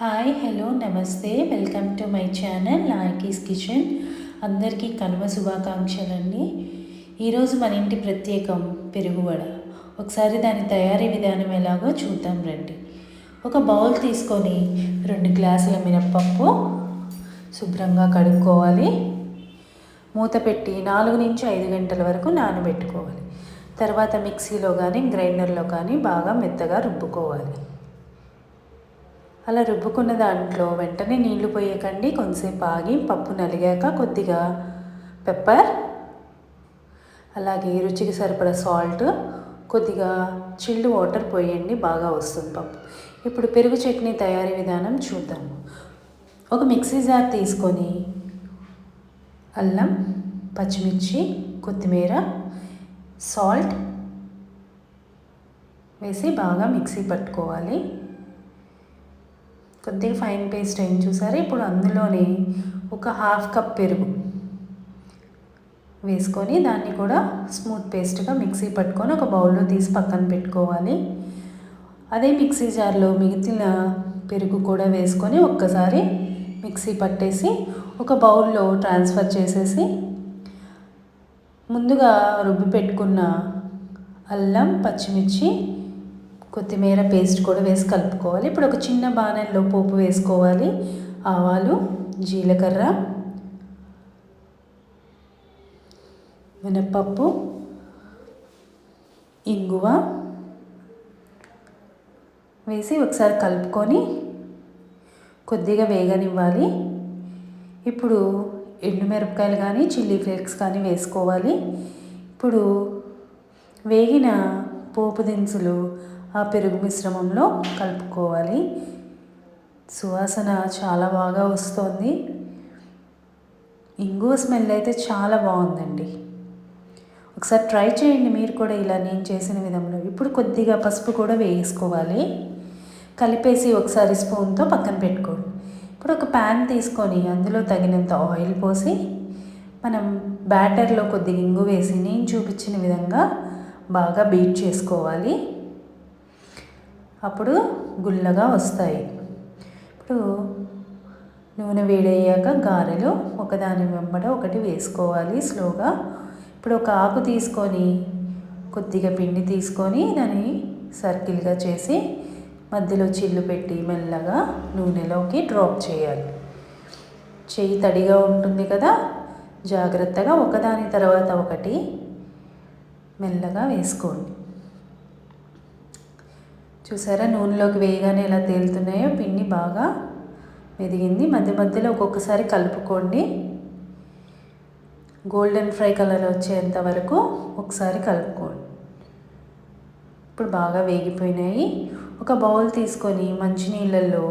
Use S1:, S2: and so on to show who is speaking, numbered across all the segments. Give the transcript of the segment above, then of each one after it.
S1: Hi hello నమస్తే welcome to my channel Nayaki's kitchen. అందరికీ కనుమ శుభాకాంక్షలండి. ఈరోజు మన ఇంటి ప్రత్యేకం పెరుగువడ. ఒకసారి దాని తయారీ విధానం ఎలాగో చూద్దాం రండి. ఒక బౌల్ తీసుకొని 2 గ్లాసుల మినప్పప్పు శుభ్రంగా కడుక్కోవాలి. మూత పెట్టి 4 నుంచి 5 గంటల వరకు నానబెట్టుకోవాలి. తర్వాత మిక్సీలో కానీ గ్రైండర్లో కానీ బాగా మెత్తగా రుబ్బుకోవాలి. అలా రుబ్బుకున్న దాంట్లో వెంటనే నీళ్లు పోయకండి. కొంచెంసేపు ఆగి పప్పు నలిగాక కొద్దిగా పెప్పర్, అలాగే రుచికి సరిపడా సాల్ట్, కొద్దిగా చిల్డ్ వాటర్ పోయండి, బాగా వస్తుంది పప్పు. ఇప్పుడు పెరుగు చట్నీ తయారీ విధానం చూద్దాము. ఒక మిక్సీ జార్ తీసుకొని అల్లం, పచ్చిమిర్చి, కొత్తిమీర, సాల్ట్ వేసి బాగా మిక్సీ పట్టుకోవాలి. కొద్దిగా ఫైన్ పేస్ట్ అయింది చూసారు. ఇప్పుడు అందులోనే ఒక 1/2 కప్ పెరుగు వేసుకొని దాన్ని కూడా స్మూత్ పేస్ట్గా మిక్సీ పట్టుకొని ఒక బౌల్లో తీసి పక్కన పెట్టుకోవాలి. అదే మిక్సీ జార్లో మిగిలిన పెరుగు కూడా వేసుకొని ఒక్కసారి మిక్సీ పట్టేసి ఒక బౌల్లో ట్రాన్స్ఫర్ చేసేసి ముందుగా రుబ్బి పెట్టుకున్న అల్లం, పచ్చిమిర్చి, కొత్తిమీర పేస్ట్ కూడా వేసి కలుపుకోవాలి. ఇప్పుడు ఒక చిన్న బాణల్లో పోపు వేసుకోవాలి. ఆవాలు, జీలకర్ర, మినప్పప్పు, ఇంగువ వేసి ఒకసారి కలుపుకొని కొద్దిగా వేగనివ్వాలి. ఇప్పుడు ఎండుమిరపకాయలు కానీ చిల్లీ ఫ్లేక్స్ కానీ వేసుకోవాలి. ఇప్పుడు వేగిన పోపు దినుసులు ఆ పెరుగు మిశ్రమంలో కలుపుకోవాలి. సువాసన చాలా బాగా వస్తుంది. ఇంగువ స్మెల్ అయితే చాలా బాగుందండి. ఒకసారి ట్రై చేయండి మీరు కూడా ఇలా నేను చేసిన విధంలో. ఇప్పుడు కొద్దిగా పసుపు కూడా వేసుకోవాలి. కలిపేసి ఒకసారి స్పూన్తో పక్కన పెట్టుకోండి. ఇప్పుడు ఒక ప్యాన్ తీసుకొని అందులో తగినంత ఆయిల్ పోసి మనం బ్యాటర్లో కొద్దిగా ఇంగు వేసి నేను చూపించిన విధంగా బాగా బీట్ చేసుకోవాలి. అప్పుడు గుల్లగా వస్తాయి. ఇప్పుడు నూనె వేడయ్యాక గారెలు ఒకదాని వెంబడ ఒకటి వేసుకోవాలి స్లోగా. ఇప్పుడు ఒక ఆకు తీసుకొని కొద్దిగా పిండి తీసుకొని దాన్ని సర్కిల్గా చేసి మధ్యలో చిల్లు పెట్టి మెల్లగా నూనెలోకి డ్రాప్ చేయాలి. చెయ్యి తడిగా ఉంటుంది కదా, జాగ్రత్తగా ఒకదాని తర్వాత ఒకటి మెల్లగా వేసుకోండి. చూసారా, నూనెలోకి వేయగానే ఎలా తేలుతున్నాయో. పిండి బాగా మెదిగింది. మధ్య మధ్యలో ఒక్కొక్కసారి కలుపుకోండి. గోల్డెన్ ఫ్రై కలర్ వచ్చేంత వరకు ఒకసారి కలుపుకోండి. ఇప్పుడు బాగా వేగిపోయినాయి. ఒక బౌల్ తీసుకొని మంచినీళ్ళల్లో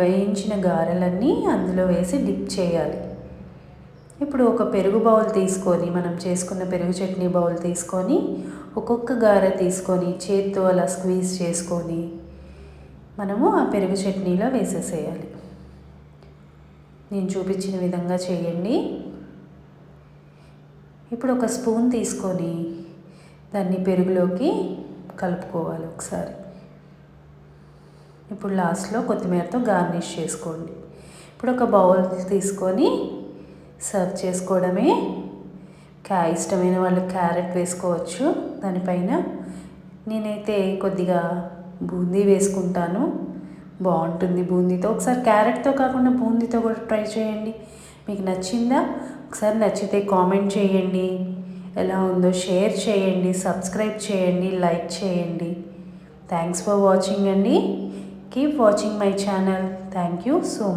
S1: వేయించిన గారెలన్నీ అందులో వేసి డిప్ చేయాలి. ఇప్పుడు ఒక పెరుగు బౌల్ తీసుకొని మనం చేసుకున్న పెరుగు చట్నీ బౌల్ తీసుకొని ఒక్కొక్క గారె తీసుకొని చేత్తో అలా స్క్వీజ్ చేసుకొని మనము ఆ పెరుగు చట్నీలో వేసేసేయాలి. నేను చూపించిన విధంగా చేయండి. ఇప్పుడు ఒక స్పూన్ తీసుకొని దాన్ని పెరుగులోకి కలుపుకోవాలి ఒకసారి. ఇప్పుడు లాస్ట్లో కొత్తిమీరతో గార్నిష్ చేసుకోండి. ఇప్పుడు ఒక బౌల్ తీసుకొని సర్వ్ చేసుకోవడమే. ఇష్టమైన వాళ్ళు క్యారెట్ వేసుకోవచ్చు దానిపైన. నేనైతే కొద్దిగా బూందీ వేసుకుంటాను, బాగుంటుంది బూందీతో. ఒకసారి క్యారెట్తో కాకుండా బూందీతో కూడా ట్రై చేయండి. మీకు నచ్చిందా? ఒకసారి నచ్చితే కామెంట్ చేయండి, ఎలా ఉందో షేర్ చేయండి, సబ్స్క్రైబ్ చేయండి, లైక్ చేయండి. థ్యాంక్స్ ఫర్ వాచింగ్ అండి. Keep watching my channel. Thank you so much.